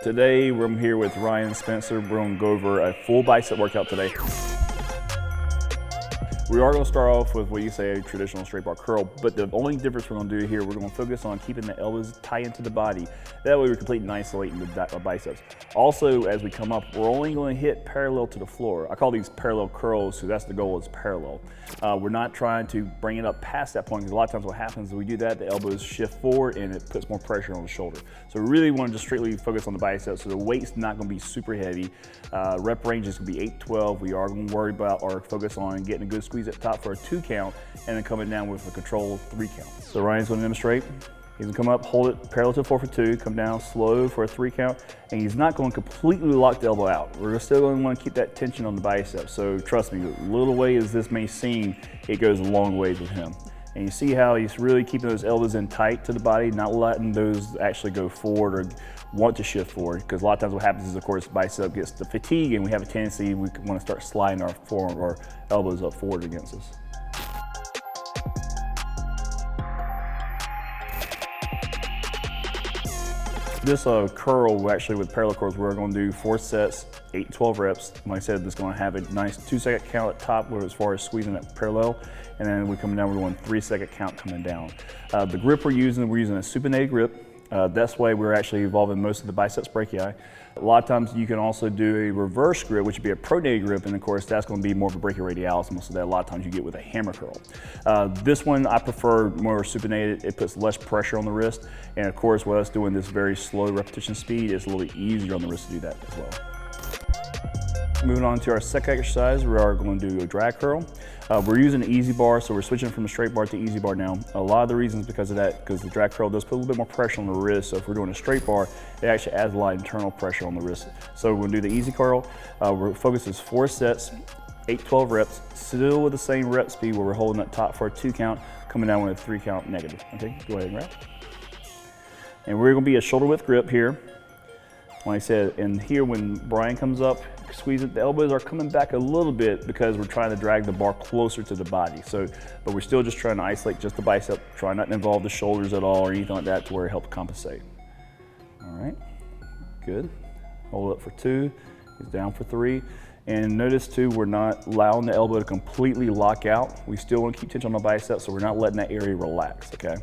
Today, I'm here with Ryan and Spencer. We're going to go over a full bicep workout today. We are going to start off with what you say a traditional straight bar curl, but the only difference we're going to do here, we're going to focus on keeping the elbows tight into the body. That way we're completely isolating the biceps. Also, as we come up, we're only going to hit parallel to the floor. I call these parallel curls, so that's the goal, is parallel. We're not trying to bring it up past that point, because a lot of times what happens is we do that, the elbows shift forward and it puts more pressure on the shoulder. So we really want to just straightly focus on the biceps, so the weight's not going to be super heavy. Rep range is going to be 8 to 12. We are going to worry about or focus on getting a good squeeze at the top for a 2 count, and then coming down with a controlled 3 count. So Ryan's going to demonstrate. He's going to come up, hold it parallel to the floor for 2, come down slow for a 3 count, and he's not going to completely lock the elbow out. We're still going to want to keep that tension on the bicep. So trust me, little way as this may seem, it goes a long ways with him. And you see how he's really keeping those elbows in tight to the body, not letting those actually go forward or want to shift forward. Because a lot of times what happens is, of course, bicep gets the fatigue and we have a tendency, we want to start sliding our forearm or elbows up forward against us. This curl, actually with parallel curls, we're going to do 4 sets, 8 to 12 reps. Like I said, it's going to have a nice 2-second count at top as far as squeezing that parallel. And then we come down, we're going 3-second count coming down. The grip we're using a supinated grip. That's why we're actually involving most of the biceps brachii. A lot of times you can also do a reverse grip, which would be a pronated grip, and of course that's going to be more of a brachioradialis muscle that a lot of times you get with a hammer curl. This one I prefer more supinated. It puts less pressure on the wrist, and of course with us doing this very slow repetition speed, it's a little easier on the wrist to do that as well. Moving on to our second exercise, we are going to do a drag curl. We're using an easy bar, so we're switching from a straight bar to easy bar now. A lot of the reasons because of that, because the drag curl does put a little bit more pressure on the wrist. So if we're doing a straight bar, it actually adds a lot of internal pressure on the wrist. So we're going to do the easy curl. Our focus is 4 sets, 8 to 12 reps, still with the same rep speed where we're holding that top for a 2 count, coming down with a 3 count negative. Okay, go ahead and wrap. And we're going to be a shoulder width grip here. Like I said, and here when Brian comes up, squeeze it, the elbows are coming back a little bit because we're trying to drag the bar closer to the body. So, but we're still just trying to isolate just the bicep, try not to involve the shoulders at all or anything like that to where it helps compensate. All right, good. Hold up for 2, he's down for 3. And notice too, we're not allowing the elbow to completely lock out. We still want to keep tension on the bicep, so we're not letting that area relax, okay?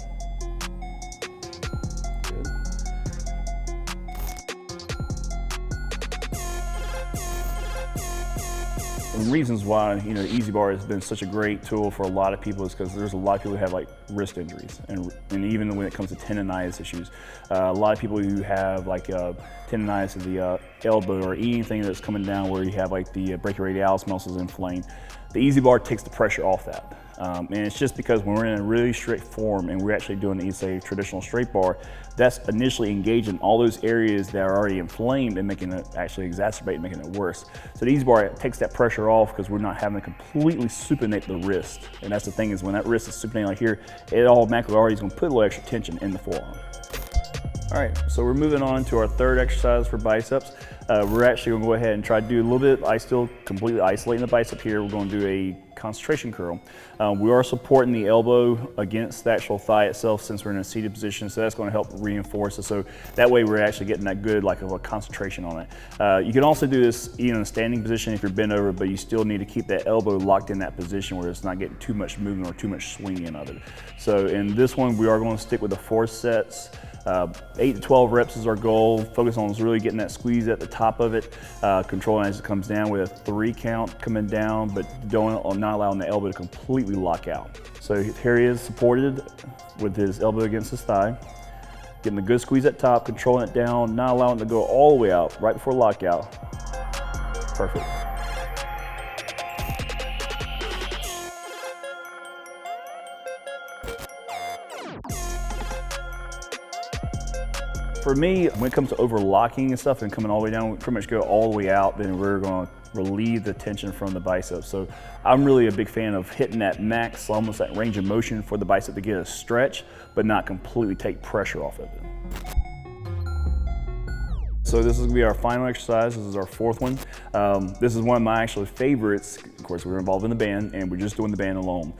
And reasons why, you know, the easy bar has been such a great tool for a lot of people is because there's a lot of people who have like wrist injuries, and even when it comes to tendonitis issues, a lot of people who have like tendonitis of the elbow or anything that's coming down where you have like the brachioradialis muscles inflamed, the easy bar takes the pressure off that. And it's just because when we're in a really strict form and we're actually doing a traditional straight bar, that's initially engaging all those areas that are already inflamed and making it actually exacerbate, making it worse. So the easy bar takes that pressure off because we're not having to completely supinate the wrist. And that's the thing, is when that wrist is supinated like here, it automatically already is going to put a little extra tension in the forearm. All right, so we're moving on to our third exercise for biceps. We're actually going to go ahead and try to do a little bit, I still completely isolating the bicep here. We're going to do a concentration curl. We are supporting the elbow against the actual thigh itself since we're in a seated position, so that's going to help reinforce it. So that way we're actually getting that good like of a concentration on it. You can also do this even in a standing position if you're bent over, but you still need to keep that elbow locked in that position where it's not getting too much movement or too much swinging of it. So in this one, we are going to stick with the 4 sets. 8 to 12 reps is our goal. Focus on really getting that squeeze at the top of it, controlling as it comes down with a 3 count coming down, but not allowing the elbow to completely lock out. So here he is supported with his elbow against his thigh, getting a good squeeze at top, controlling it down, not allowing it to go all the way out, right before lockout. Perfect. For me, when it comes to overlocking and stuff and coming all the way down, we pretty much go all the way out, then we're going to relieve the tension from the bicep. So I'm really a big fan of hitting that max, almost that range of motion for the bicep to get a stretch, but not completely take pressure off of it. So this is gonna be our final exercise. This is our fourth one. This is one of my actual favorites. Of course, we're involved in the band and we're just doing the band alone.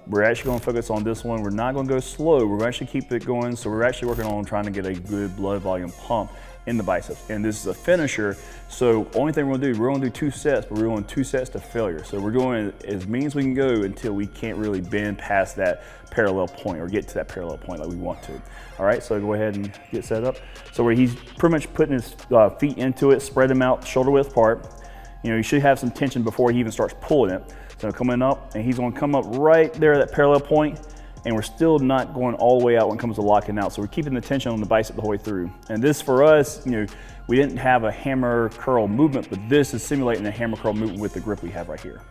We're actually gonna focus on this one. We're not gonna go slow. We're gonna actually keep it going. So we're actually working on trying to get a good blood volume pump in the biceps. And this is a finisher. So only thing we're gonna do 2 sets, but we're doing 2 sets to failure. So we're going as mean as we can go until we can't really bend past that parallel point or get to that parallel point like we want to. All right, so go ahead and get set up. So where he's pretty much putting his feet into it, spread them out shoulder width apart. You know, you should have some tension before he even starts pulling it. So coming up, and he's gonna come up right there at that parallel point, and we're still not going all the way out when it comes to locking out. So we're keeping the tension on the bicep the whole way through. And this for us, you know, we didn't have a hammer curl movement, but this is simulating a hammer curl movement with the grip we have right here.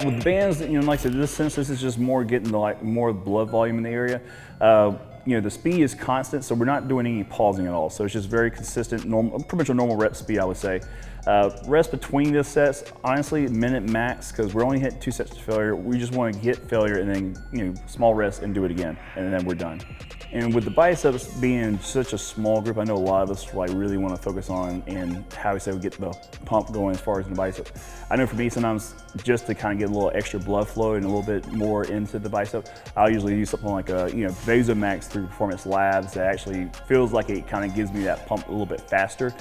With bands, you know, like I said, this is just more getting the more blood volume in the area. You know, the speed is constant, so we're not doing any pausing at all. So it's just very consistent, normal, pretty much a normal rep speed, I would say. Rest between the sets, honestly, minute max, because we're only hitting 2 sets to failure. We just want to get failure and then, you know, small rest and do it again, and then we're done. And with the biceps being such a small group, I know a lot of us like really want to focus on and how we say we get the pump going as far as in the bicep. I know for me, sometimes just to kind of get a little extra blood flow and a little bit more into the bicep, I'll usually use something like a, you know, PerforMax through PerforMax Labs that actually feels like it kind of gives me that pump a little bit faster.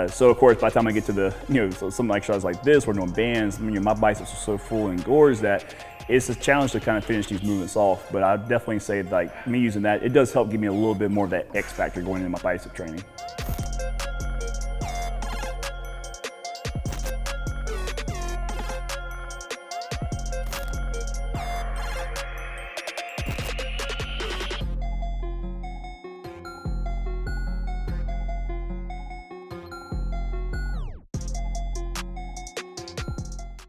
So of course, by the time I get to the, you know, so some exercises like this, we're doing bands, you know, my biceps are so full and engorged that it's a challenge to kind of finish these movements off, but I'd definitely say like me using that, it does help give me a little bit more of that X factor going into my bicep training.